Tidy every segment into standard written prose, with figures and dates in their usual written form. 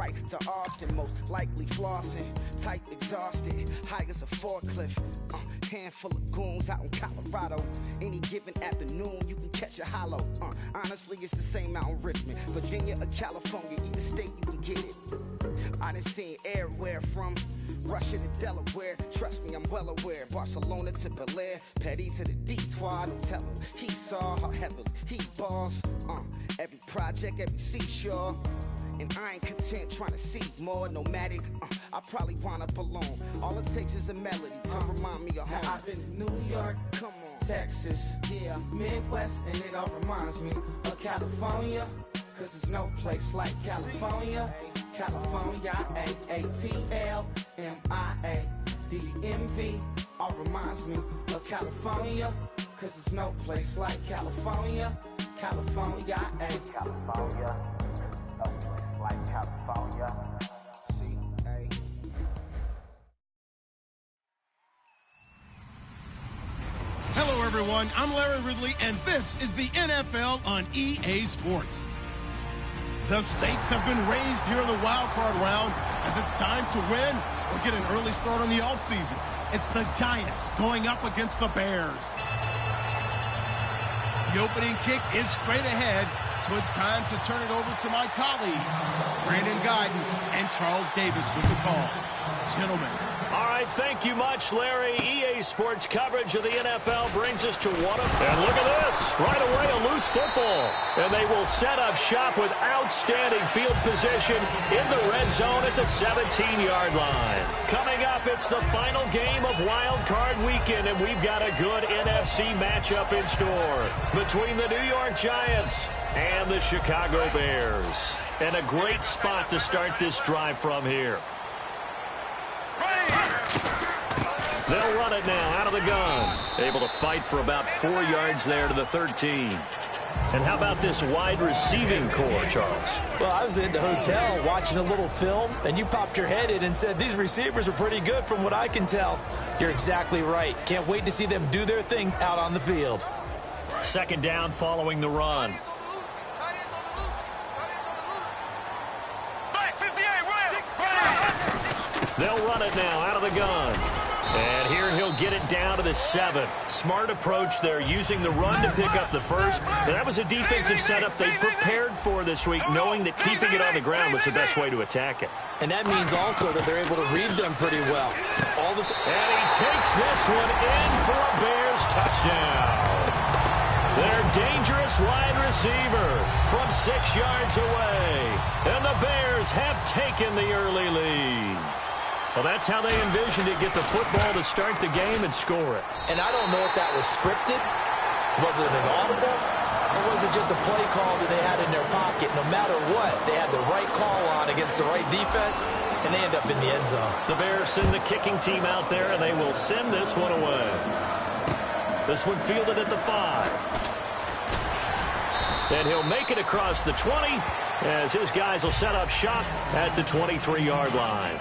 right to Austin, most likely flossing. Tight, exhausted, high as a forklift. Handful of goons out in Colorado. Any given afternoon, you can catch a hollow. Honestly, it's the same out in Richmond, Virginia or California. Either state, you can get it. I done seen everywhere from Russia to Delaware. Trust me, I'm well aware. Barcelona to Bel Air, Petty to the Detroit. No telling, he saw how heavily he balls. Every project, every seashore. And I ain't content trying to see more nomadic. I probably wind up alone. All it takes is a melody to remind me of home. Now I've been to New York, come on, Texas, yeah, Midwest, and it all reminds me of California. Cause there's no place like California. California, AATLMIA, DMV, all reminds me of California. Cause there's no place like California. California, California. No place like California. C-A. Hello, everyone. I'm Larry Ridley, and this is the NFL on EA Sports. The stakes have been raised here in the wild card round as it's time to win or get an early start on the offseason. It's the Giants going up against the Bears. The opening kick is straight ahead, so it's time to turn it over to my colleagues, Brandon Guyton and Charles Davis with the call. Gentlemen. All right, thank you much, Larry. EA Sports coverage of the NFL brings us to one of... And look at this. Right away, a loose football. And they will set up shop with outstanding field position in the red zone at the 17-yard line. Coming up, it's the final game of Wild Card Weekend, and we've got a good NFC matchup in store between the New York Giants and the Chicago Bears. And a great spot to start this drive from here. They'll run it now out of the gun. Able to fight for about 4 yards there to the 13. And how about this wide receiving core, Charles? Well, I was in the hotel watching a little film, and you popped your head in and said, these receivers are pretty good from what I can tell. You're exactly right. Can't wait to see them do their thing out on the field. Second down following the run. They'll run it now out of the gun. And here he'll get it down to the 7. Smart approach there, using the run to pick up the first. And that was a defensive setup they prepared for this week, knowing that keeping it on the ground was the best way to attack it. And that means also that they're able to read them pretty well. And he takes this one in for a Bears touchdown. Their dangerous wide receiver from 6 yards away. And the Bears have taken the early lead. Well, that's how they envisioned it, get the football to start the game and score it. And I don't know if that was scripted. Was it an audible? Or was it just a play call that they had in their pocket? No matter what, they had the right call on against the right defense, and they end up in the end zone. The Bears send the kicking team out there, and they will send this one away. This one fielded at the 5. And he'll make it across the 20 as his guys will set up shop at the 23-yard line.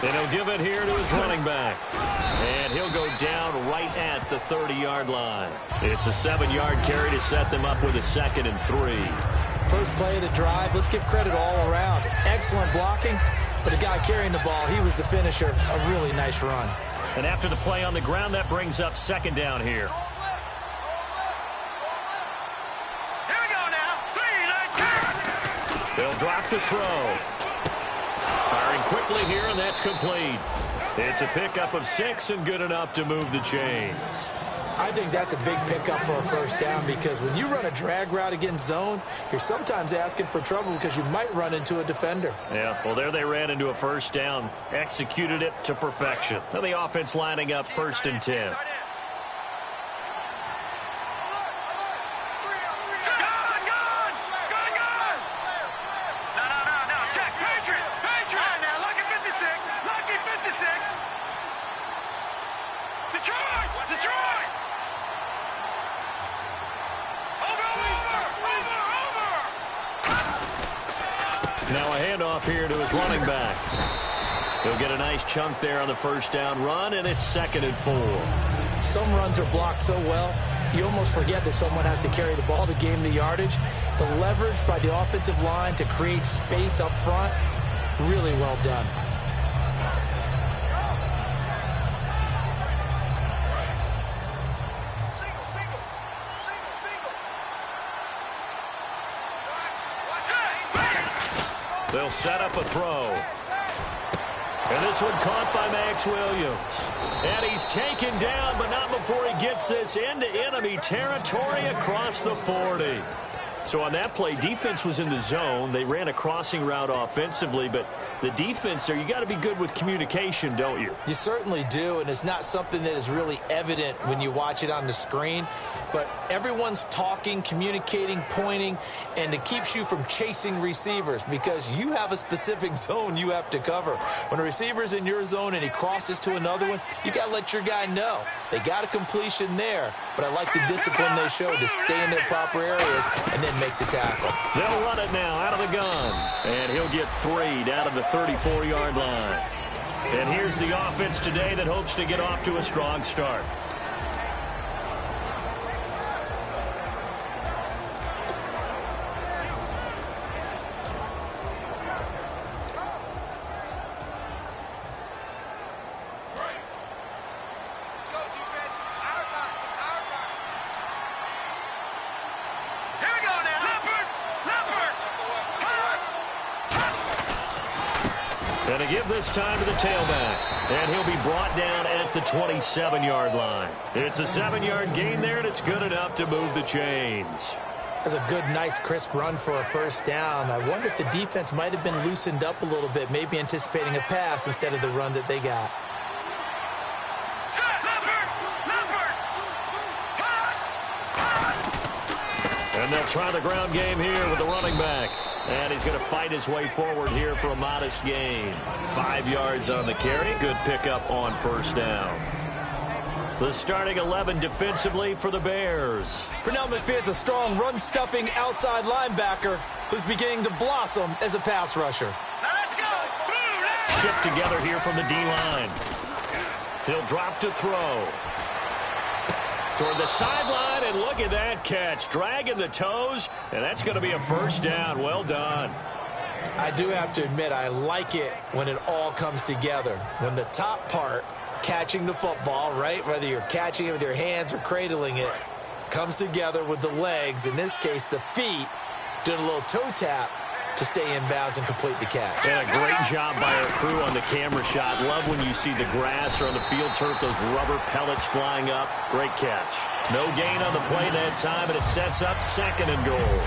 And he'll give it here to his running back. And he'll go down right at the 30-yard line. It's a 7-yard carry to set them up with a 2nd and 3. First play of the drive, let's give credit all around. Excellent blocking, but the guy carrying the ball, he was the finisher. A really nice run. And after the play on the ground, that brings up 2nd down here. Here we go now. 3, 9, 10. They'll drop to throw. Firing quickly here, and that's complete. It's a pickup of 6 and good enough to move the chains. I think that's a big pickup for a first down because when you run a drag route against zone, you're sometimes asking for trouble because you might run into a defender. Yeah, well, there they ran into a first down, executed it to perfection. Now the offense lining up 1st and 10. Now a handoff here to his running back. He'll get a nice chunk there on the first down run, and it's 2nd and 4. Some runs are blocked so well, you almost forget that someone has to carry the ball to gain the yardage. The leverage by the offensive line to create space up front, really well done. They'll set up a throw. And this one caught by Max Williams. And he's taken down, but not before he gets this into enemy territory across the 40. So on that play, defense was in the zone. They ran a crossing route offensively, but the defense there, you got to be good with communication, don't you? You certainly do, and it's not something that is really evident when you watch it on the screen. But everyone's talking, communicating, pointing, and it keeps you from chasing receivers because you have a specific zone you have to cover. When a receiver's in your zone and he crosses to another one, you got to let your guy know. They got a completion there, but I like the discipline they showed to stay in their proper areas and then make the tackle. They'll run it now out of the gun, and he'll get 3 down to the 34-yard line. And here's the offense today that hopes to get off to a strong start. And to give this time to the tailback. And he'll be brought down at the 27-yard line. It's a 7-yard gain there, and it's good enough to move the chains. That's a good, nice, crisp run for a first down. I wonder if the defense might have been loosened up a little bit, maybe anticipating a pass instead of the run that they got. And they'll try the ground game here with the running back. And he's going to fight his way forward here for a modest gain. 5 yards on the carry. Good pickup on first down. The starting 11 defensively for the Bears. Pernell McPhee's a strong run-stuffing outside linebacker who's beginning to blossom as a pass rusher. Now let's go. Shift together here from the D-line. He'll drop to throw. Toward the sideline, and look at that catch. Dragging the toes, and that's going to be a first down. Well done. I do have to admit, I like it when it all comes together. When the top part, catching the football, right, whether you're catching it with your hands or cradling it, comes together with the legs, in this case the feet, doing a little toe tap to stay in bounds and complete the catch. And a great job by our crew on the camera shot. Love when you see the grass or on the field turf, those rubber pellets flying up. Great catch. No gain on the play that time, and it sets up 2nd and goal.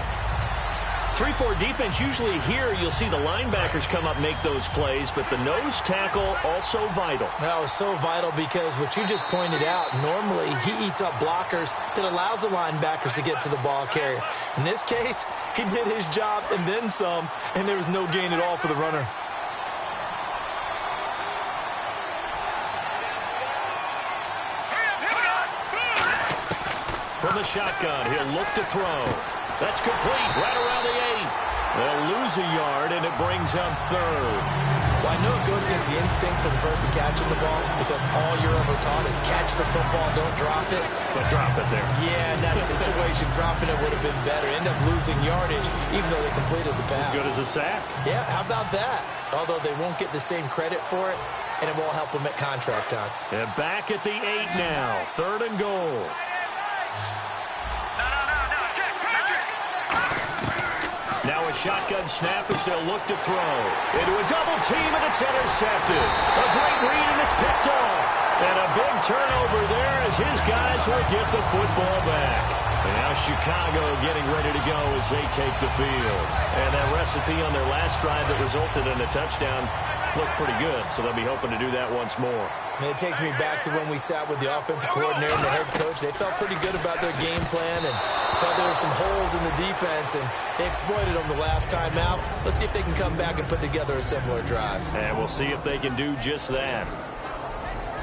3-4 defense, usually here you'll see the linebackers come up, make those plays, but the nose tackle also vital. That was so vital because what you just pointed out, normally he eats up blockers that allows the linebackers to get to the ball carrier. In this case, he did his job and then some, and there was no gain at all for the runner. From the shotgun, he'll look to throw. That's complete right around the 8. They'll lose a yard, and it brings up 3rd. Well, I know it goes against the instincts of the person catching the ball because all you're ever taught is catch the football, don't drop it. But drop it there. Yeah, in that situation, dropping it would have been better. End up losing yardage, even though they completed the pass. As good as a sack. Yeah, how about that? Although they won't get the same credit for it, and it won't help them at contract time. And back at the 8 now. 3rd and goal. Now a shotgun snap as they'll look to throw. Into a double team, and it's intercepted. A great read, and it's picked off. And a big turnover there as his guys will get the football back. And now Chicago getting ready to go as they take the field. And that recipe on their last drive that resulted in a touchdown looked pretty good, so they'll be hoping to do that once more. And it takes me back to when we sat with the offensive coordinator and the head coach. They felt pretty good about their game plan and thought there were some holes in the defense, and they exploited them the last time out. Let's see if they can come back and put together a similar drive. And we'll see if they can do just that.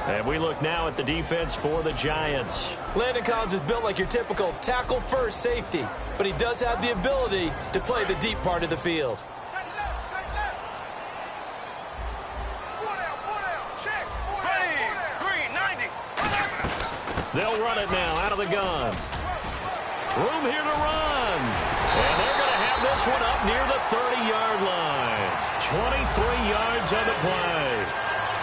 And we look now at the defense for the Giants. Landon Collins is built like your typical tackle-first safety, but he does have the ability to play the deep part of the field. They'll run it now out of the gun. Room here to run. And they're going to have this one up near the 30-yard line. 23 yards on the play.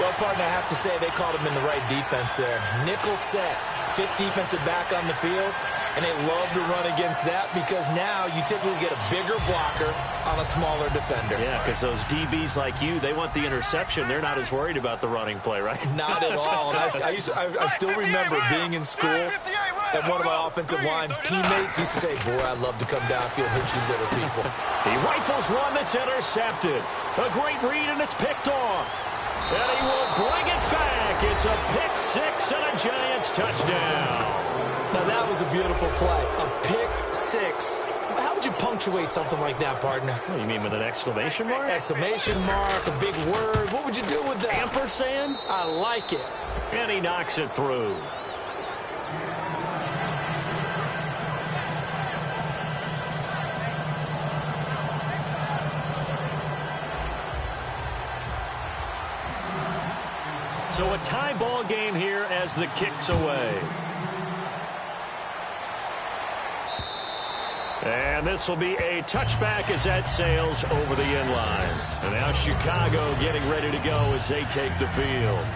Well, partner, I have to say they called him in the right defense there. Nickel set, fifth defensive back on the field, and they love to run against that because now you typically get a bigger blocker on a smaller defender. Yeah, because those DBs like you, they want the interception. They're not as worried about the running play, right? Not at all. And I still remember being in school, and one of my offensive line teammates used to say, boy, I'd love to come downfield and hit you little people. He rifles one that's intercepted. A great read, and it's picked off. And he will bring it back. It's a pick six and a Giants touchdown. Now, that was a beautiful play. A pick six. How would you punctuate something like that, partner? What do you mean, with an exclamation mark? Exclamation mark, a big word. What would you do with that? Ampersand? I like it. And he knocks it through. So a tie ball game here as the kick's away. And this will be a touchback as that sails over the end line. And now Chicago getting ready to go as they take the field.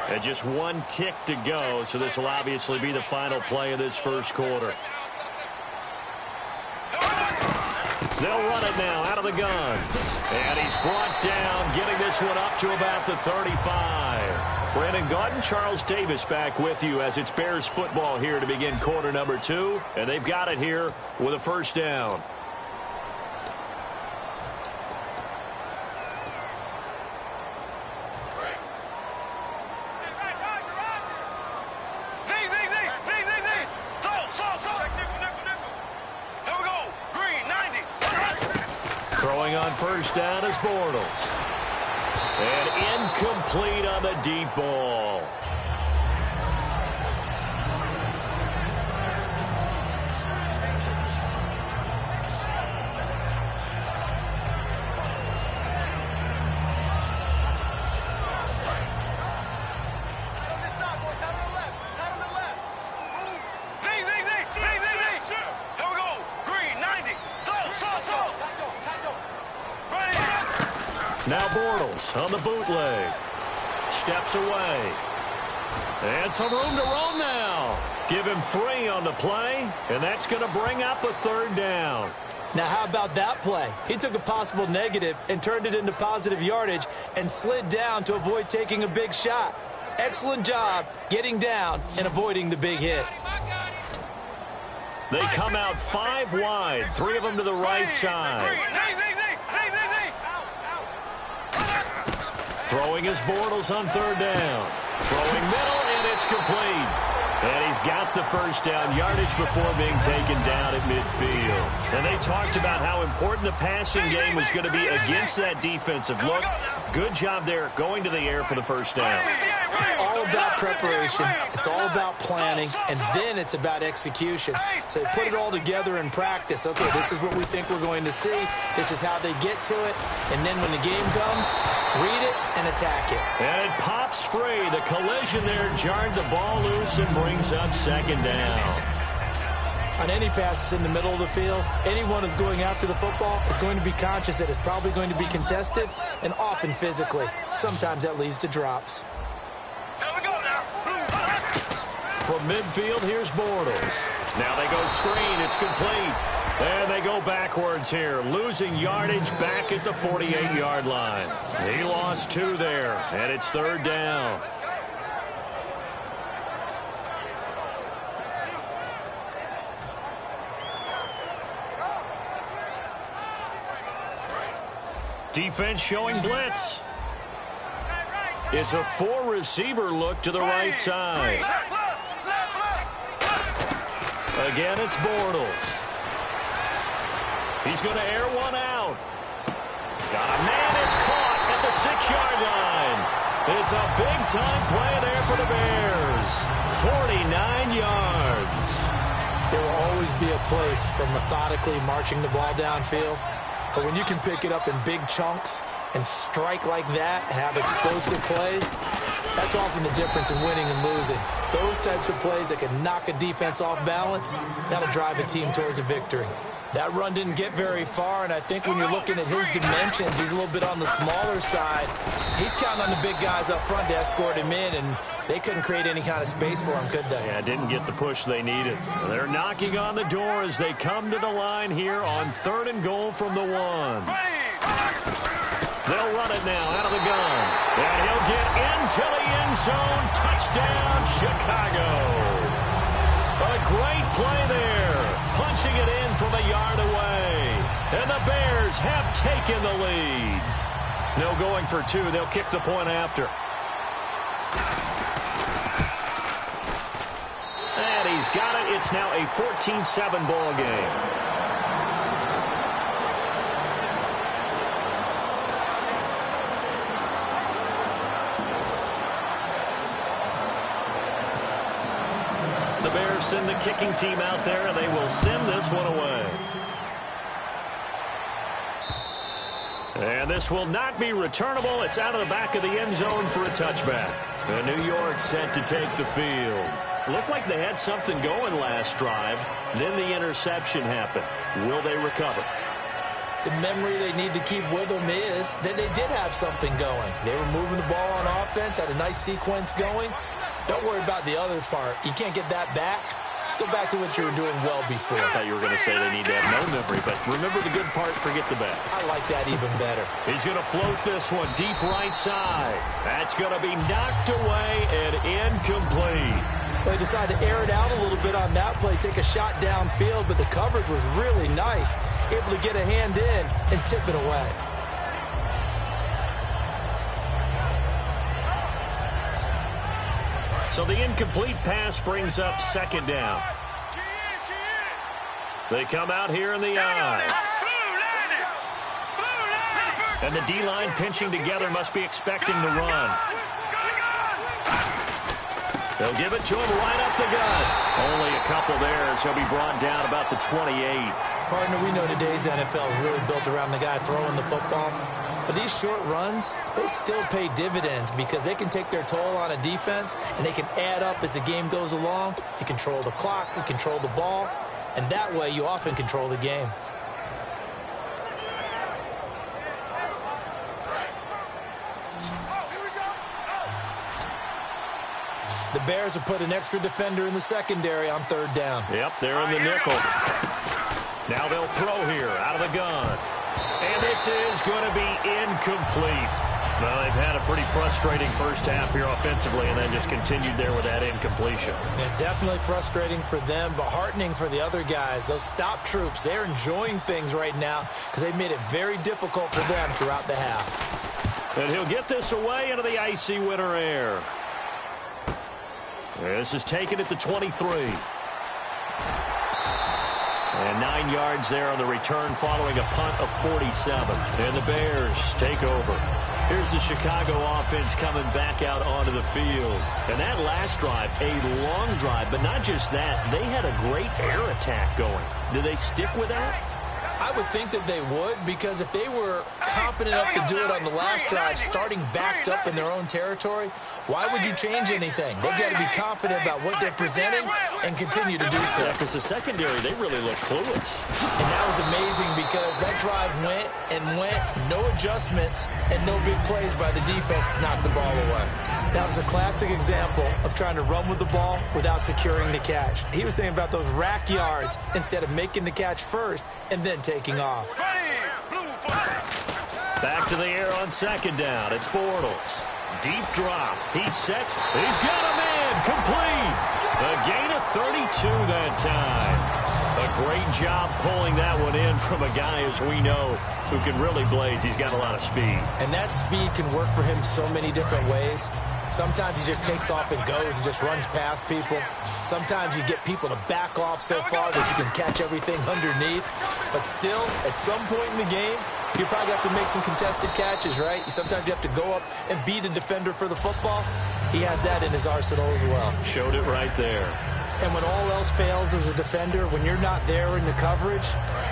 And just one tick to go, so this will obviously be the final play of this first quarter. They'll run it now out of the gun. And he's brought down, getting this one up to about the 35. Brandon Gaudin, Charles Davis back with you as it's Bears football here to begin quarter number 2. And they've got it here with a first down. Throwing on first down is Bortles. And incomplete on the deep ball. Now Bortles on the bootleg. Steps away. And some room to roam now. Give him 3 on the play, and that's going to bring up a third down. Now, how about that play? He took a possible negative and turned it into positive yardage and slid down to avoid taking a big shot. Excellent job getting down and avoiding the big hit. They come out 5 wide, 3 of them to the right side. Throwing his Bortles on third down. Throwing middle, and it's complete. And he's got the first down yardage before being taken down at midfield. And they talked about how important the passing game was going to be against that defensive look. Good job there going to the air for the first down. It's all about preparation. It's all about planning. And then it's about execution. So they put it all together in practice. Okay, this is what we think we're going to see. This is how they get to it. And then when the game comes, read it and attack it. And it pops free. The collision there jarred the ball loose and brings up second down. On any passes in the middle of the field, anyone who's going after the football is going to be conscious that it's probably going to be contested and often physically. Sometimes that leads to drops. From midfield, here's Bortles. Now they go screen. It's complete. And they go backwards here, losing yardage back at the 48-yard line. He lost 2 there, and it's third down. Defense showing blitz. It's a 4-receiver look to the right side. Again, it's Bortles. He's going to air one out. Got a man. It's caught at the 6-yard line. It's a big-time play there for the Bears. 49 yards. There will always be a place for methodically marching the ball downfield. But when you can pick it up in big chunks and strike like that, have explosive plays, that's often the difference in winning and losing. Those types of plays that can knock a defense off balance, that'll drive a team towards a victory. That run didn't get very far, and I think when you're looking at his dimensions, he's a little bit on the smaller side. He's counting on the big guys up front to escort him in, and they couldn't create any kind of space for him, could they? Yeah, didn't get the push they needed. They're knocking on the door as they come to the line here on 3rd and goal from the 1. They'll run it now out of the gun. And he'll get into the end zone. Touchdown, Chicago. A great play there. Punching it in from a yard away. And the Bears have taken the lead. No going for 2. They'll kick the point after. And he's got it. It's now a 14-7 ball game. The Bears send the kicking team out there, and they will send this one away. And this will not be returnable. It's out of the back of the end zone for a touchback. And New York set to take the field. Looked like they had something going last drive. Then the interception happened. Will they recover? The memory they need to keep with them is that they did have something going. They were moving the ball on offense, had a nice sequence going. Don't worry about the other part. You can't get that back. Let's go back to what you were doing well before. I thought you were going to say they need to have no memory, but remember the good part, forget the bad. I like that even better. He's going to float this one deep right side. That's going to be knocked away and incomplete. They decided to air it out a little bit on that play, take a shot downfield, but the coverage was really nice. Able to get a hand in and tip it away. So the incomplete pass brings up 2nd down. They come out here in the I. And the D-line pinching together must be expecting the run. They'll give it to him right up the gut. Only a couple there as he'll be brought down about the 28. Partner, we know today's NFL is really built around the guy throwing the football. But these short runs, they still pay dividends because they can take their toll on a defense and they can add up as the game goes along. You control the clock, you control the ball, and that way you often control the game. The Bears have put an extra defender in the secondary on 3rd down. Yep, they're in the nickel. Now they'll throw here out of the gun. And this is going to be incomplete. Well, they've had a pretty frustrating first half here offensively and then just continued there with that incompletion. Yeah, definitely frustrating for them, but heartening for the other guys. Those stop troops, they're enjoying things right now because they've made it very difficult for them throughout the half. And he'll get this away into the icy winter air. This is taken at the 23. And 9 yards there on the return following a punt of 47. And the Bears take over. Here's the Chicago offense coming back out onto the field. And that last drive, a long drive, but not just that. They had a great air attack going. Do they stick with that? I would think that they would, because if they were confident enough to do it on the last drive, starting backed up in their own territory, why would you change anything? They've got to be confident about what they're presenting and continue to do so. Yeah, because the secondary, they really look clueless. And that was amazing because that drive went and went, no adjustments, and no big plays by the defense to knock the ball away. That was a classic example of trying to run with the ball without securing the catch. He was thinking about those rack yards instead of making the catch first and then taking off. Back to the air on 2nd down. It's Bortles. Deep drop. He sets. He's got a man. Complete. A gain of 32 that time. A great job pulling that one in from a guy, as we know, who can really blaze. He's got a lot of speed. And that speed can work for him so many different ways. Sometimes he just takes off and goes and just runs past people. Sometimes you get people to back off so far that you can catch everything underneath. But still, at some point in the game, You probably have to make some contested catches, right? Sometimes you have to go up and beat a defender for the football. He has that in his arsenal as well. Showed it right there. And when all else fails as a defender, when you're not there in the coverage,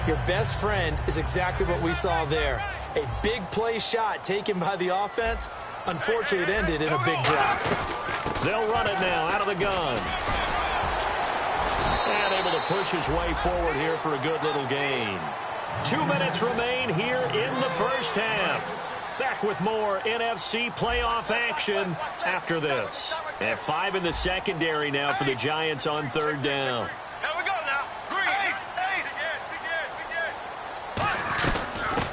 your best friend is exactly what we saw there. A big play shot taken by the offense. Unfortunately, it ended in a big drop. They'll run it now out of the gun. And able to push his way forward here for a good little gain. 2 minutes remain here in the first half. Back with more NFC playoff action after this. And 5 in the secondary now for the Giants on third down. Here we go now. Green. Ace.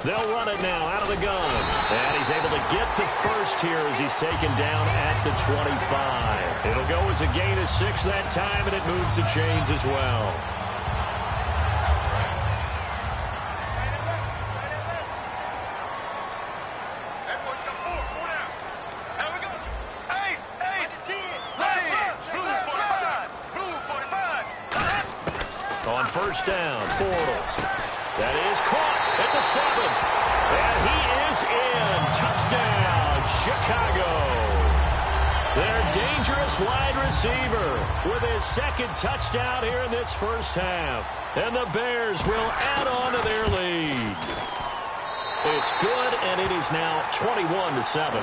They'll run it now out of the gun. And he's able to get the first here as he's taken down at the 25. It'll go as a gain of 6 that time, and it moves the chains as well. On first down, Bortles. That is caught at the 7. And he is in. Touchdown, Chicago. Their dangerous wide receiver with his second touchdown here in this first half. And the Bears will add on to their lead. It's good, and it is now 21-7.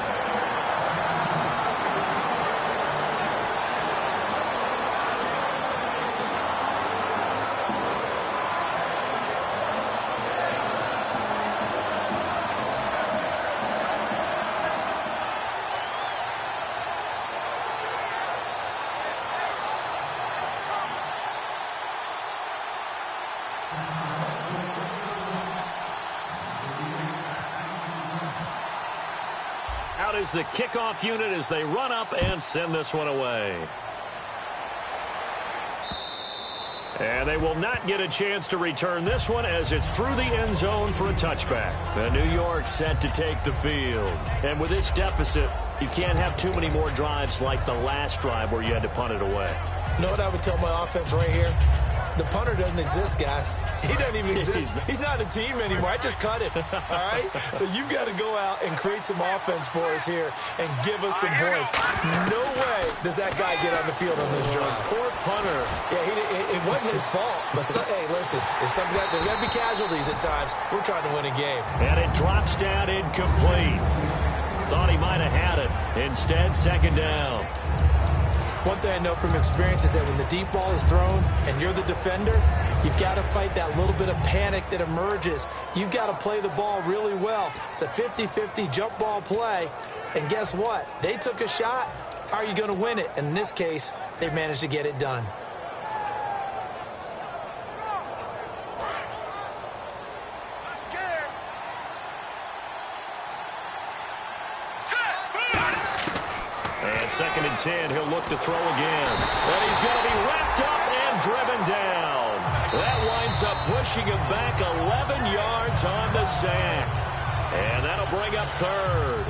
Out is the kickoff unit as they run up and send this one away. And they will not get a chance to return this one as it's through the end zone for a touchback. The New York set to take the field. And with this deficit, you can't have too many more drives like the last drive where you had to punt it away. You know what I would tell my offense right here? The punter doesn't exist, guys. He doesn't even exist. He's not a team anymore. I just cut it, all right? So you've got to go out and create some offense for us here and give us some points. No way does that guy get on the field on this drive. Poor punter. Yeah, it wasn't his fault. But, hey, listen, there's got to be casualties at times. We're trying to win a game. And it drops down incomplete. Thought he might have had it. Instead, second down. One thing I know from experience is that when the deep ball is thrown and you're the defender, you've got to fight that little bit of panic that emerges. You've got to play the ball really well. It's a 50-50 jump ball play. And guess what? They took a shot. How are you going to win it? And in this case, they managed to get it done. Second and 10, he'll look to throw again. And he's going to be wrapped up and driven down. That winds up pushing him back 11 yards on the sack. And that'll bring up third.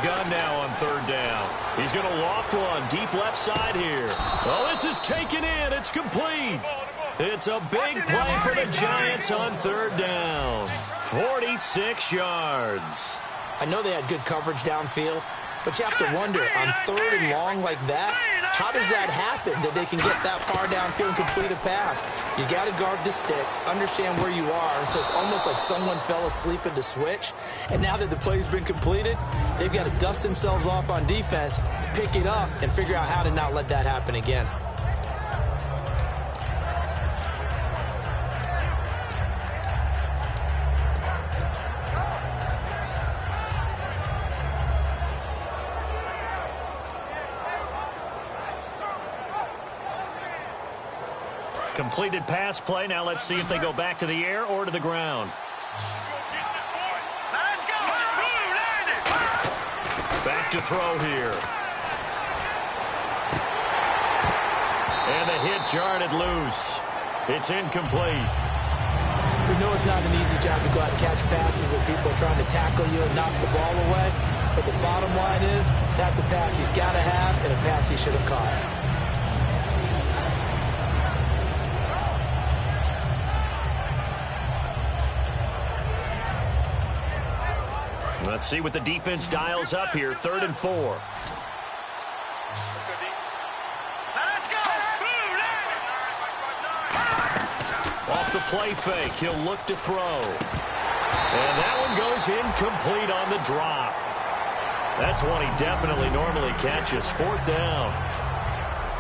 Gun now on third down. He's going to loft one deep left side here. Oh, this is taken in. It's complete. It's a big play for the Giants on third down. 46 yards. I know they had good coverage downfield, but you have to wonder, on third and long like that, how does that happen that they can get that far downfield and complete a pass? You got to guard the sticks, understand where you are, so it's almost like someone fell asleep at the switch, and now that the play's been completed, they've got to dust themselves off on defense, pick it up, and figure out how to not let that happen again. Completed pass play. Now let's see if they go back to the air or to the ground. Let's go. Back look to throw here. And the hit jarred it loose. It's incomplete. We know it's not an easy job to go out and catch passes when people are trying to tackle you and knock the ball away. But the bottom line is, that's a pass he's got to have and a pass he should have caught. Let's see what the defense dials up here. 3rd and 4. Let's go! Off the play fake, he'll look to throw. And that one goes incomplete on the drop. That's one he definitely normally catches. 4th down.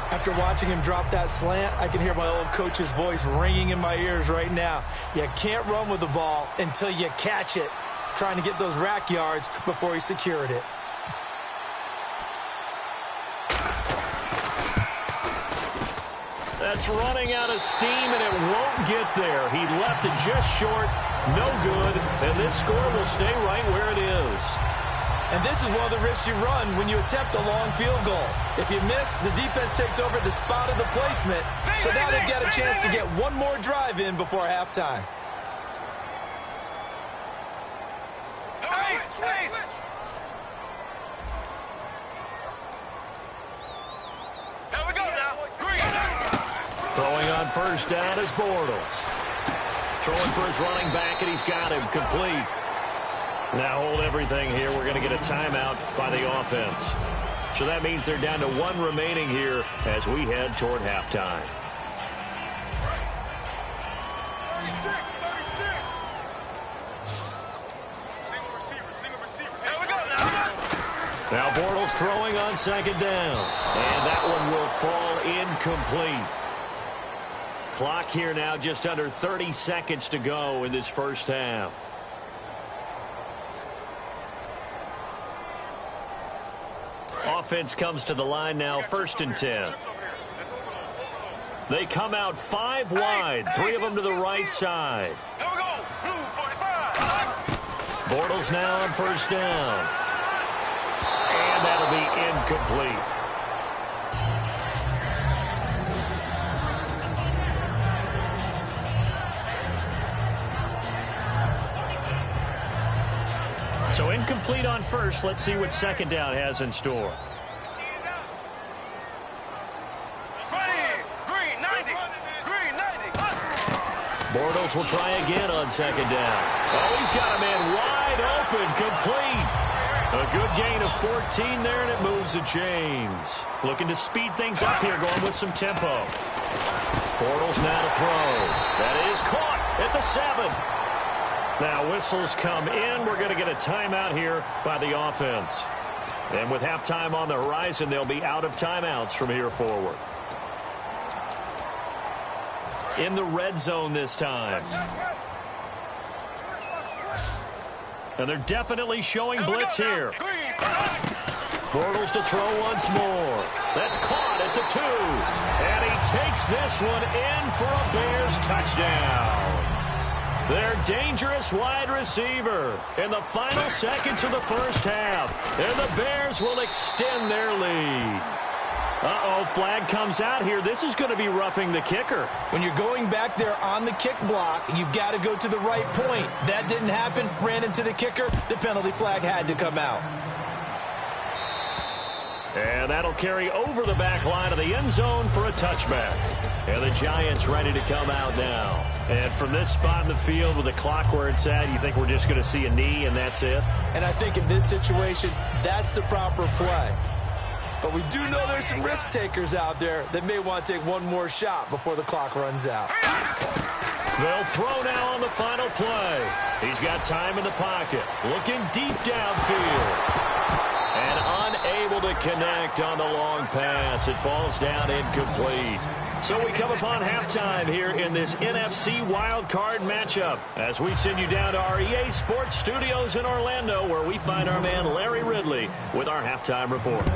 After watching him drop that slant, I can hear my old coach's voice ringing in my ears right now. You can't run with the ball until you catch it. Trying to get those rack yards before he secured it. That's running out of steam, and it won't get there. He left it just short, no good, and this score will stay right where it is. And this is one of the risks you run when you attempt a long field goal. If you miss, the defense takes over the spot of the placement, so now they've got a chance to get one more drive in before halftime. Throwing on 1st down is Bortles. Throwing for his running back, and he's got him complete. Now hold everything here. We're going to get a timeout by the offense. So that means they're down to 1 remaining here as we head toward halftime. 36. Single receiver. Here we go now. Now Bortles throwing on 2nd down. And that one will fall incomplete. Clock here now just under 30 seconds to go in this first half. Offense comes to the line now, 1st and 10. They come out 5 wide, 3 of them to the right side. Here we go. Blue 45. Bortles now on 1st down. And that'll be incomplete. So incomplete on 1st. Let's see what 2nd down has in store. Green 90. Bortles will try again on 2nd down. Oh, he's got a man wide open, complete. A good gain of 14 there, and it moves the chains. Looking to speed things up here, going with some tempo. Bortles now to throw. That is caught at the 7. Now whistles come in. We're going to get a timeout here by the offense. And with halftime on the horizon, they'll be out of timeouts from here forward. In the red zone this time. And they're definitely showing blitz here. Bortles to throw once more. That's caught at the 2. And he takes this one in for a Bears touchdown. Their dangerous wide receiver in the final seconds of the first half. And the Bears will extend their lead. Uh-oh, flag comes out here. This is going to be roughing the kicker. When you're going back there on the kick block, you've got to go to the right point. That didn't happen. Ran into the kicker. The penalty flag had to come out. And that'll carry over the back line of the end zone for a touchback. And the Giants ready to come out now. And from this spot in the field with the clock where it's at, you think we're just going to see a knee and that's it? And I think in this situation, that's the proper play. But we do know there's some risk takers out there that may want to take one more shot before the clock runs out. They'll throw now on the final play. He's got time in the pocket. Looking deep downfield. And unable to connect on the long pass. It falls down incomplete. So we come upon halftime here in this NFC wildcard matchup as we send you down to our EA Sports studios in Orlando where we find our man Larry Ridley with our halftime report.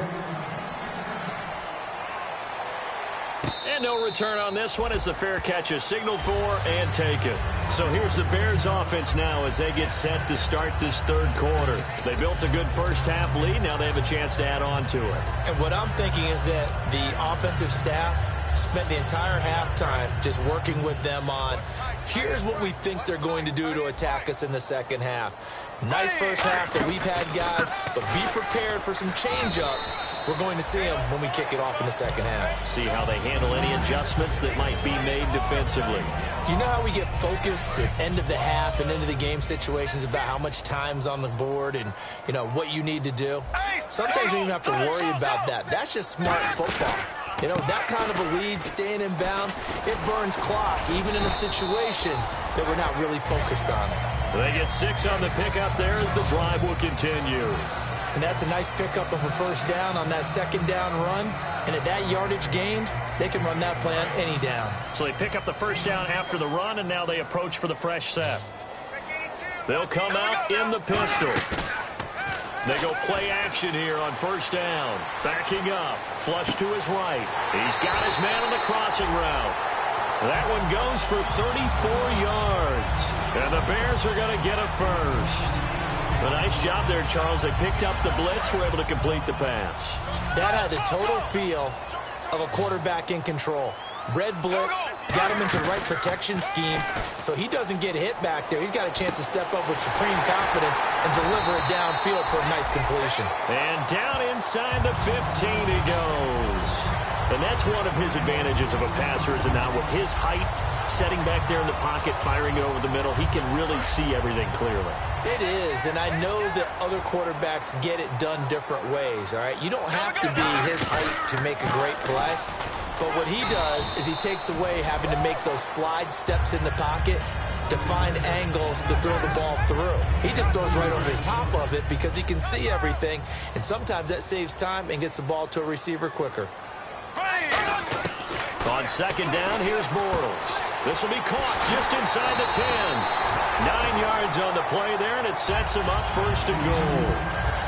And And no return on this one as the fair catch is signaled for and taken. So here's the Bears offense now as they get set to start this third quarter. They built a good first half lead. Now they have a chance to add on to it. And what I'm thinking is that the offensive staff spent the entire halftime just working with them on, here's what we think they're going to do to attack us in the second half. Nice first half that we've had, guys, but be prepared for some change-ups. We're going to see them when we kick it off in the second half. See how they handle any adjustments that might be made defensively. You know how we get focused at end of the half and into the game situations about how much time's on the board and, you know, what you need to do? Sometimes you don't even have to worry about that. That's just smart football. You know, that kind of a lead, staying in bounds, it burns clock, even in a situation that we're not really focused on. They get 6 on the pickup there as the drive will continue. And that's a nice pickup of a first down on that second down run. And at that yardage gained, they can run that play on any down. So they pick up the first down after the run, and now they approach for the fresh set. They'll come out in the pistol. They go play action here on first down. Backing up. Flush to his right. He's got his man on the crossing route. That one goes for 34 yards. And the Bears are going to get a first. A nice job there, Charles. They picked up the blitz, were able to complete the pass. That had the total feel of a quarterback in control. Red blitz, got him into the right protection scheme, so he doesn't get hit back there. He's got a chance to step up with supreme confidence and deliver it downfield for a nice completion. And down inside the 15 he goes. And that's one of his advantages of a passer, is it not? With his height, setting back there in the pocket, firing over the middle, he can really see everything clearly. It is, and I know that other quarterbacks get it done different ways, all right? You don't have to be his height to make a great play. But what he does is he takes away having to make those slide steps in the pocket to find angles to throw the ball through. He just throws right over the top of it because he can see everything, and sometimes that saves time and gets the ball to a receiver quicker. On second down, here's Bortles. This will be caught just inside the 10. 9 yards on the play there, and it sets him up first and goal.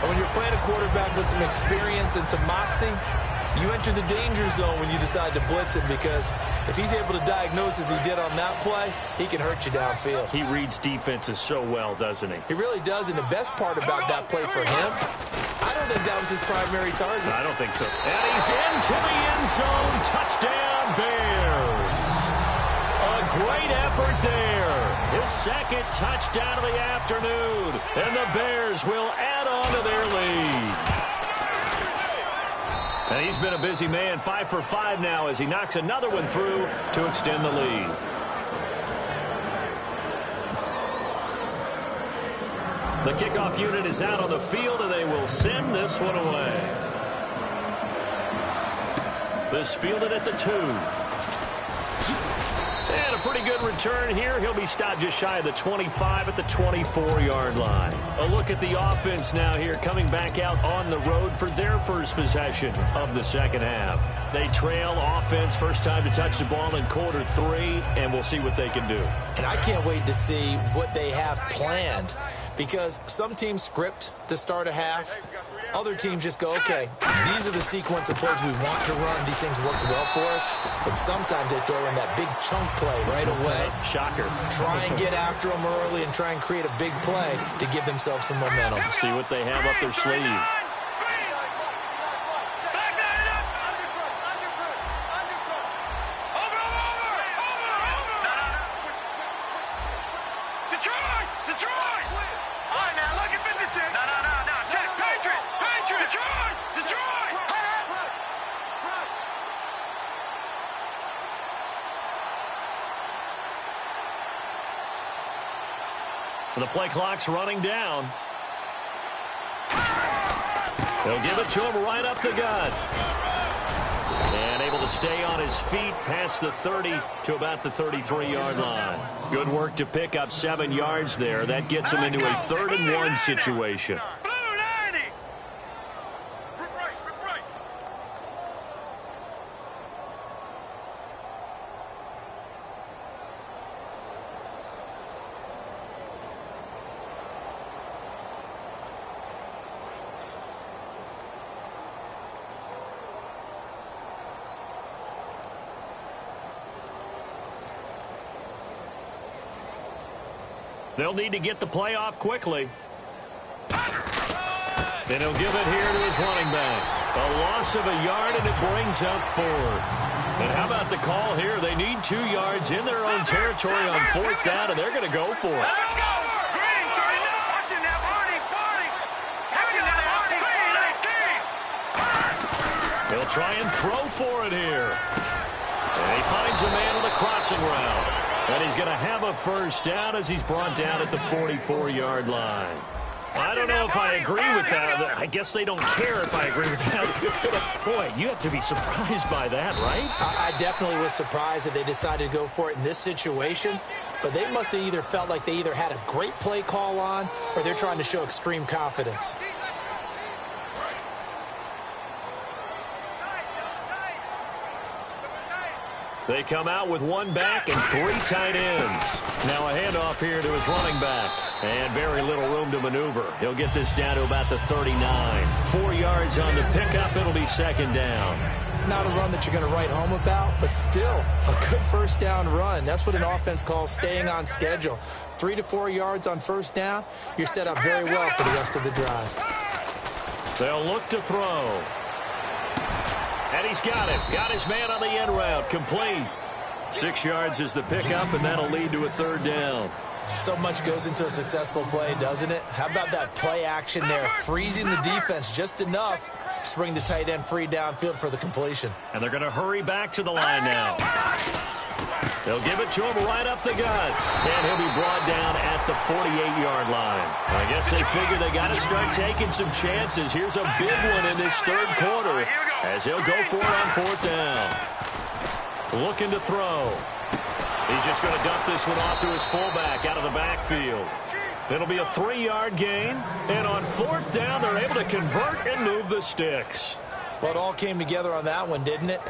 And when you're playing a quarterback with some experience and some moxie, you enter the danger zone when you decide to blitz him, because if he's able to diagnose as he did on that play, he can hurt you downfield. He reads defenses so well, doesn't he? He really does, and the best part about that play for him, I don't think that was his primary target. I don't think so. And he's into the end zone. Touchdown, Bears. A great effort there. His second touchdown of the afternoon. And the Bears will add on to their lead. And he's been a busy man, 5 for 5 now as he knocks another one through to extend the lead. The kickoff unit is out on the field, and they will send this one away. This fielded at the 2. And a pretty good return here. He'll be stopped just shy of the 25 at the 24-yard line. A look at the offense now here, coming back out on the road for their first possession of the second half. They trail offense, first time to touch the ball in quarter 3, and we'll see what they can do. And I can't wait to see what they have planned, because some teams script to start a half. Other teams just go, okay, these are the sequence of plays we want to run. These things worked well for us. But sometimes they throw in that big chunk play right away. Shocker. Try and get after them early and try and create a big play to give themselves some momentum. See what they have up their sleeve. The play clock's running down. They'll give it to him right up the gut. And able to stay on his feet past the 30 to about the 33-yard line. Good work to pick up 7 yards there. That gets him into a 3rd and 1 situation. They'll need to get the play off quickly. And he'll give it here to his running back. A loss of a yard, and it brings up 4th. And how about the call here? They need 2 yards in their own territory on 4th down, and they're going to go for it. Let's go! Green, 39. Watching that party. Watching that party. He'll try and throw for it here. And he finds a man on the crossing route. And he's going to have a first down as he's brought down at the 44-yard line. I don't know if I agree with that. I guess they don't care if I agree with that. But, boy, you have to be surprised by that, right? I definitely was surprised that they decided to go for it in this situation. But they must have either felt like they either had a great play call on or they're trying to show extreme confidence. They come out with 1 back and 3 tight ends. Now a handoff here to his running back. And very little room to maneuver. He'll get this down to about the 39. 4 yards on the pickup. It'll be 2nd down. Not a run that you're going to write home about, but still a good first down run. That's what an offense calls staying on schedule. 3 to 4 yards on first down. You're set up very well for the rest of the drive. They'll look to throw. And he's got it. Got his man on the end route. Complete. 6 yards is the pickup, and that'll lead to a 3rd down. So much goes into a successful play, doesn't it? How about that play action there? Freezing the defense just enough to bring the tight end free downfield for the completion. And they're going to hurry back to the line now. They'll give it to him right up the gut. And he'll be brought down at the 48-yard line. I guess they figure they got to start taking some chances. Here's a big one in this 3rd quarter as he'll go for it on 4th down. Looking to throw. He's just going to dump this one off to his fullback out of the backfield. It'll be a 3-yard gain. And on 4th down, they're able to convert and move the sticks. Well, it all came together on that one, didn't it?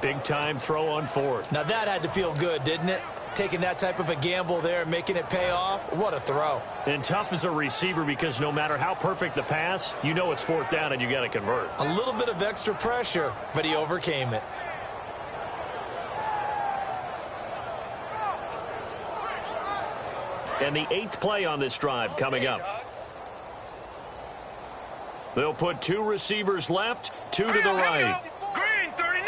Big-time throw on 4th. Now, that had to feel good, didn't it? Taking that type of a gamble there and making it pay off. What a throw. And tough as a receiver because no matter how perfect the pass, you know it's 4th down and you got to convert. A little bit of extra pressure, but he overcame it. And the 8th play on this drive coming up. They'll put 2 receivers left, 2 to the right. Green, 39.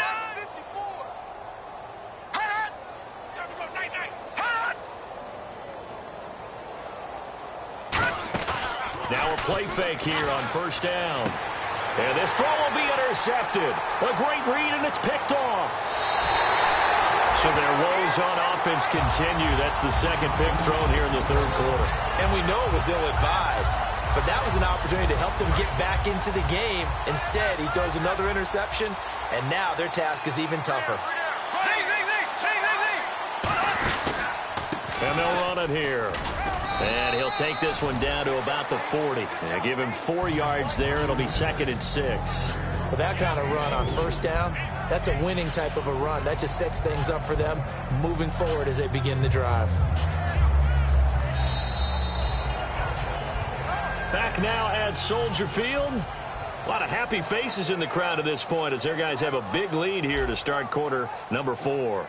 Now a play fake here on 1st down. And this throw will be intercepted. A great read, and it's picked off. So their woes on offense continue. That's the 2nd pick thrown here in the 3rd quarter. And we know it was ill-advised, but that was an opportunity to help them get back into the game. Instead, he throws another interception, and now their task is even tougher. And they'll run it here. And he'll take this one down to about the 40. And give him 4 yards there. It'll be 2nd and 6. With that kind of run on 1st down, that's a winning type of a run. That just sets things up for them moving forward as they begin the drive. Back now at Soldier Field. A lot of happy faces in the crowd at this point as their guys have a big lead here to start quarter number 4.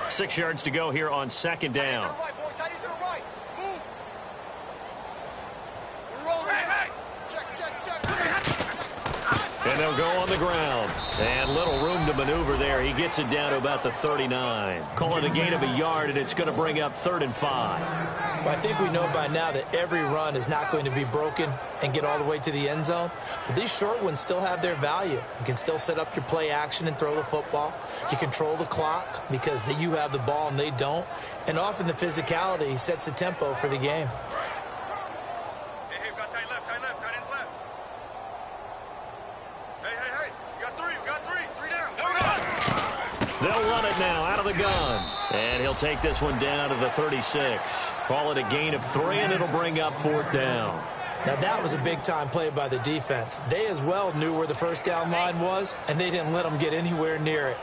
Six yards to go here on 2nd down. And they'll go on the ground. And little room to maneuver there. He gets it down to about the 39. Call it a gain of a yard, and it's going to bring up 3rd and 5. Well, I think we know by now that every run is not going to be broken and get all the way to the end zone. But these short ones still have their value. You can still set up your play action and throw the football. You control the clock because you have the ball and they don't. And often the physicality sets the tempo for the game. They'll run it now out of the gun. And he'll take this one down to the 36. Call it a gain of 3, and it'll bring up 4th down. Now, that was a big-time play by the defense. They as well knew where the first down line was, and they didn't let them get anywhere near it.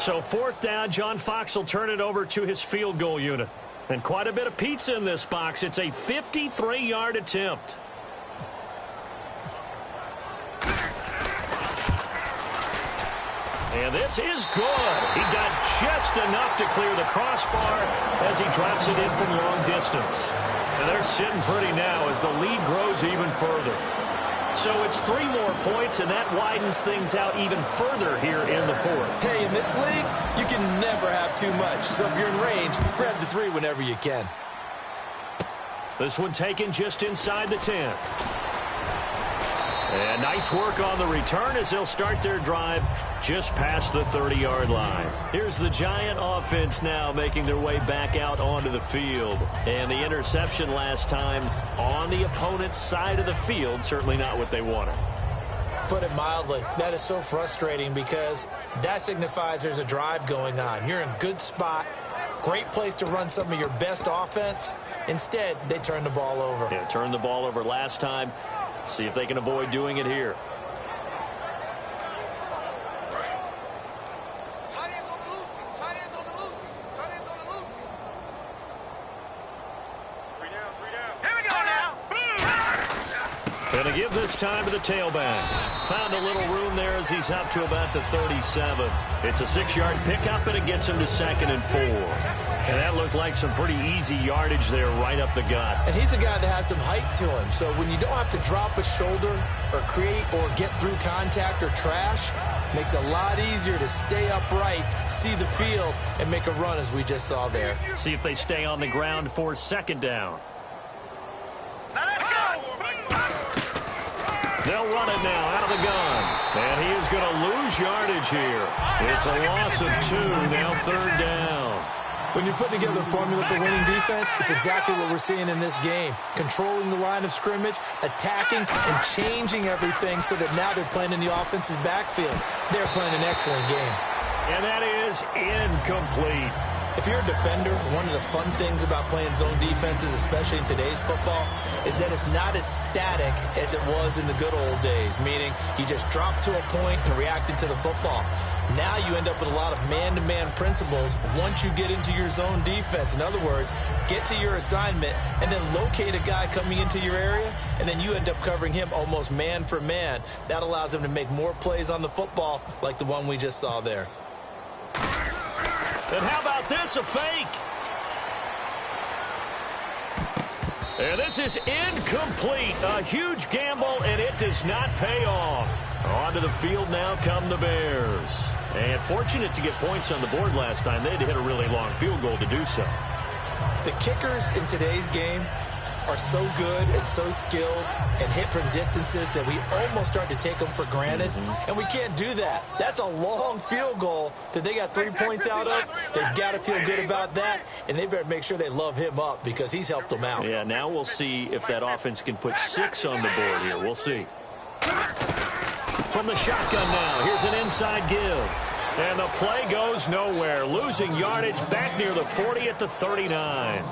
So 4th down, John Fox will turn it over to his field goal unit. And quite a bit of pizza in this box. It's a 53-yard attempt. And this is good. He got just enough to clear the crossbar as he drops it in from long distance. And they're sitting pretty now as the lead grows even further. So it's 3 more points, and that widens things out even further here in the 4th. Hey, in this league, you can never have too much. So if you're in range, grab the 3 whenever you can. This one taken just inside the 10. And nice work on the return as they'll start their drive just past the 30-yard line. Here's the Giant offense now making their way back out onto the field. And the interception last time on the opponent's side of the field, certainly not what they wanted. Put it mildly, that is so frustrating because that signifies there's a drive going on. You're in a good spot, great place to run some of your best offense. Instead, they turn the ball over. Yeah, turned the ball over last time. See if they can avoid doing it here. Going to give this time to the tailback. Found a little room there as he's up to about the 37. It's a 6-yard pickup, and it gets him to 2nd and 4. And that looked like some pretty easy yardage there right up the gut. And he's a guy that has some height to him. So when you don't have to drop a shoulder or create or get through contact or trash, makes it a lot easier to stay upright, see the field, and make a run as we just saw there. See if they stay on the ground for 2nd down. Now let's go! They'll run it now out of the gun. And he is going to lose yardage here. It's a loss of 2, now 3rd down. When you're putting together a formula for winning defense, it's exactly what we're seeing in this game. Controlling the line of scrimmage, attacking, and changing everything so that now they're playing in the offense's backfield. They're playing an excellent game. And that is incomplete. If you're a defender, one of the fun things about playing zone defenses, especially in today's football, is that it's not as static as it was in the good old days, meaning you just drop to a point and reacted to the football. Now you end up with a lot of man-to-man principles once you get into your zone defense. In other words, get to your assignment and then locate a guy coming into your area, and then you end up covering him almost man for man. That allows him to make more plays on the football like the one we just saw there. And how about this, a fake? And this is incomplete. A huge gamble, and it does not pay off. Onto the field now come the Bears. And fortunate to get points on the board last time. They had to hit a really long field goal to do so. The kickers in today's game are so good and so skilled and hit from distances that we almost start to take them for granted. And we can't do that. That's a long field goal that they got 3 points out of. They've got to feel good about that, and they better make sure they love him up because he's helped them out. Yeah, now we'll see if that offense can put 6 on the board here. We'll see. From the shotgun now, here's an inside give. And the play goes nowhere. Losing yardage back near the 40 at the 39.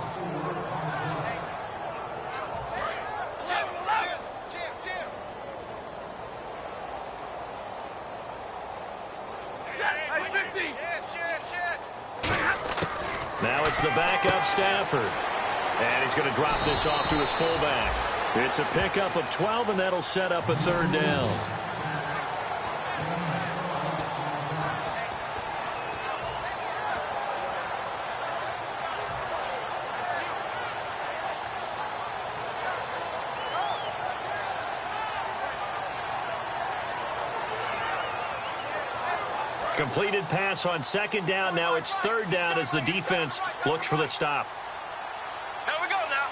Now it's the backup Stafford. And he's going to drop this off to his fullback. It's a pickup of 12, and that'll set up a 3rd down. Completed pass on 2nd down. Now it's 3rd down as the defense looks for the stop. Here we go now.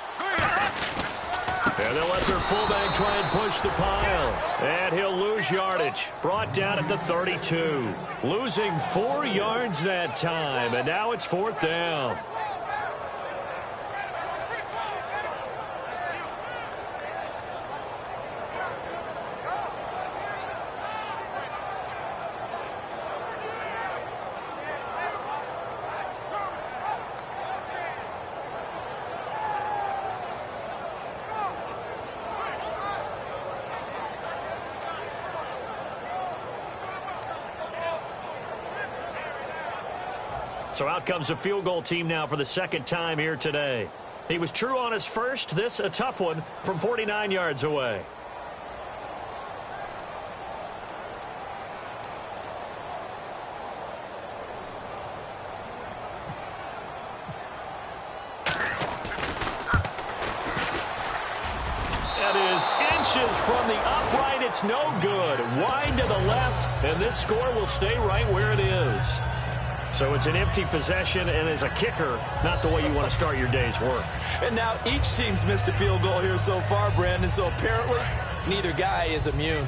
And they'll let their fullback try and push the pile. And he'll lose yardage. Brought down at the 32. Losing 4 yards that time. And now it's 4th down. So out comes a field goal team now for the second time here today. He was true on his first. This a tough one from 49 yards away. That is inches from the upright. It's no good. Wide to the left, and this score will stay right where it is. So it's an empty possession, and as a kicker, not the way you want to start your day's work. And now each team's missed a field goal here so far, Brandon, so apparently neither guy is immune.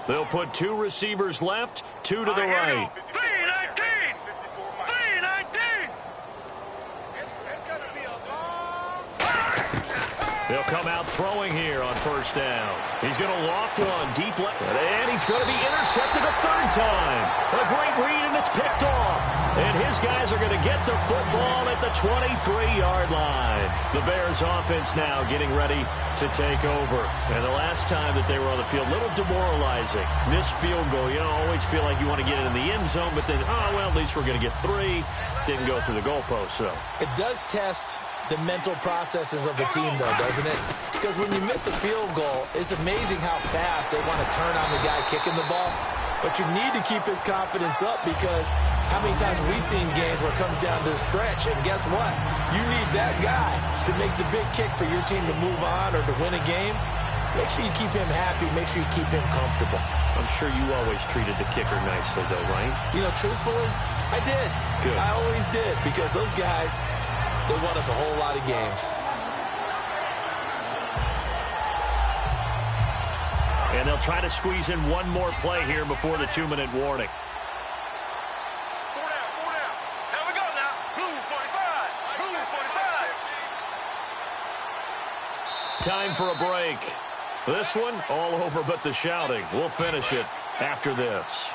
They'll put 2 receivers left, 2 to the right. They'll come out throwing here on first down. He's going to loft one deep left, and he's going to be intercepted a third time. A great read, and it's picked off. And his guys are going to get the football at the 23-yard line. The Bears offense now getting ready to take over. And the last time that they were on the field, a little demoralizing. Missed field goal. You know, always feel like you want to get it in the end zone, but then, oh, well, at least we're going to get 3. Didn't go through the goalpost, so. It does test the mental processes of the team, though, doesn't it? Because when you miss a field goal, it's amazing how fast they want to turn on the guy kicking the ball. But you need to keep his confidence up, because how many times have we seen games where it comes down to the stretch, and guess what? You need that guy to make the big kick for your team to move on or to win a game. Make sure you keep him happy. Make sure you keep him comfortable. I'm sure you always treated the kicker nicely, though, right? You know, truthfully, I did. Good. I always did, because those guys, they won us a whole lot of games. And they'll try to squeeze in one more play here before the 2-minute warning. 4 down. Here we go now. Blue 45. Blue 45. Time for a break. This one, all over but the shouting. We'll finish it after this.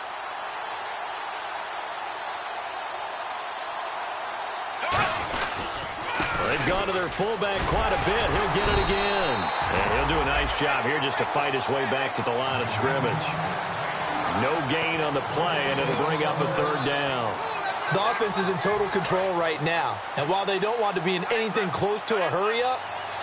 They've gone to their fullback quite a bit. He'll get it again. And he'll do a nice job here just to fight his way back to the line of scrimmage. No gain on the play, and it'll bring up a third down. The offense is in total control right now. And while they don't want to be in anything close to a hurry-up,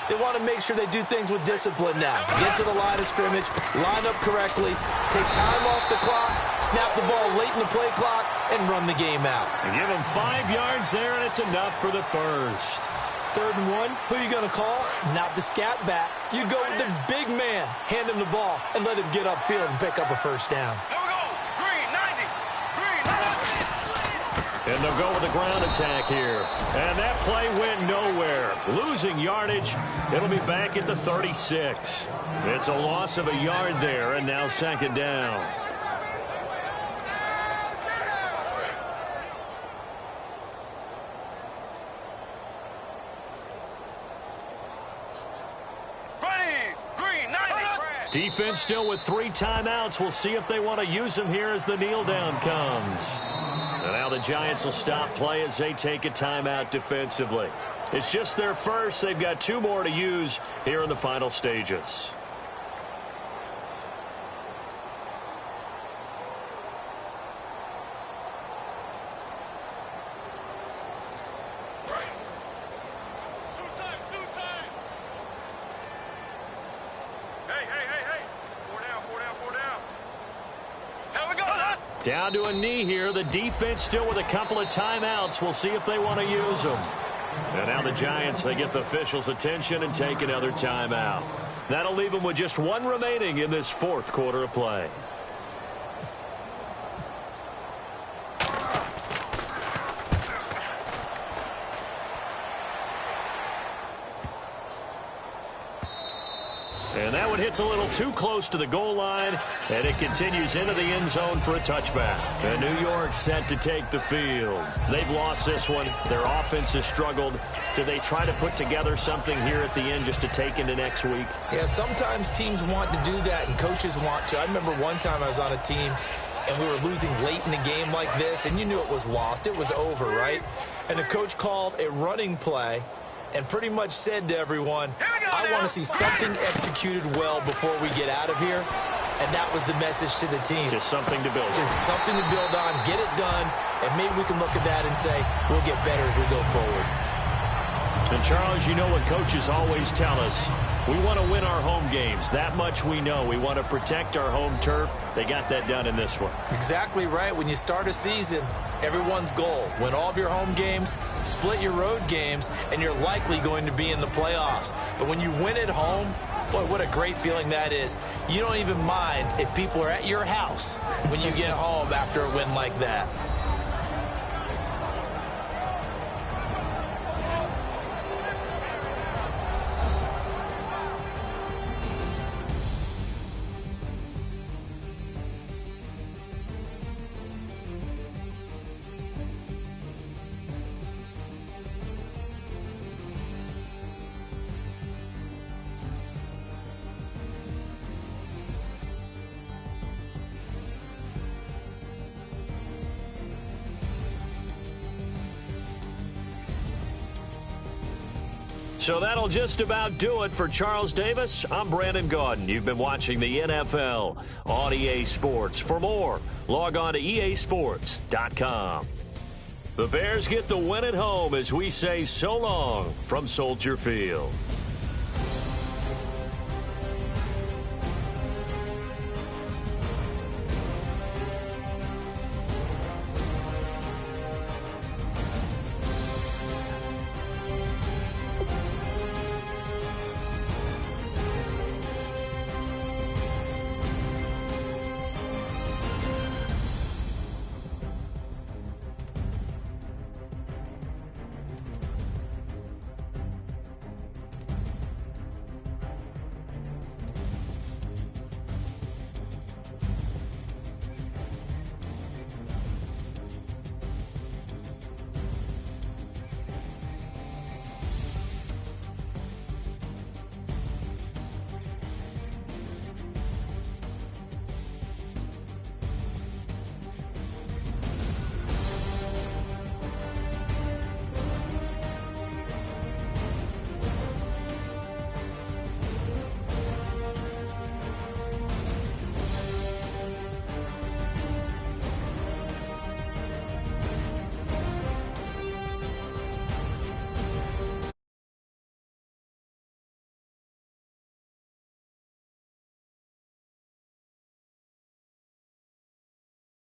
they want to make sure they do things with discipline now. Get to the line of scrimmage, line up correctly, take time off the clock, snap the ball late in the play clock, and run the game out. And give them 5 yards there, and it's enough for the first. 3rd and 1, who are you going to call? Not the scat back. You go with the big man, hand him the ball, and let him get upfield and pick up a first down. Here we go. Green 90. Green 90. And they'll go with the ground attack here. And that play went nowhere. Losing yardage. It'll be back at the 36. It's a loss of a yard there, and now 2nd down. Defense still with 3 timeouts. We'll see if they want to use them here as the kneel down comes. And now the Giants will stop play as they take a timeout defensively. It's just their first. They've got 2 more to use here in the final stages. Down to a knee here. The defense still with a couple of timeouts. We'll see if they want to use them. And now the Giants, they get the officials' attention and take another timeout. That'll leave them with just 1 remaining in this 4th quarter of play. And that one hits a little too close to the goal line, and it continues into the end zone for a touchback. And New York set to take the field. They've lost this one. Their offense has struggled. Do they try to put together something here at the end just to take into next week? Yeah, sometimes teams want to do that, and coaches want to. I remember one time I was on a team, and we were losing late in the game like this, and you knew it was lost. It was over, right? And the coach called a running play and pretty much said to everyone, I want to see something executed well before we get out of here. and that was the message to the team. Just something to build on. Just something to build on, get it done, and maybe we can look at that and say, we'll get better as we go forward. And, Charles, you know what coaches always tell us. We want to win our home games. That much we know. We want to protect our home turf. They got that done in this one. Exactly right. When you start a season, everyone's goal, win all of your home games, split your road games, and you're likely going to be in the playoffs. But when you win at home, boy, what a great feeling that is. You don't even mind if people are at your house when you get home after a win like that. So that'll just about do it for Charles Davis. I'm Brandon Gaudin. You've been watching the NFL on EA Sports. For more, log on to easports.com. The Bears get the win at home as we say so long from Soldier Field.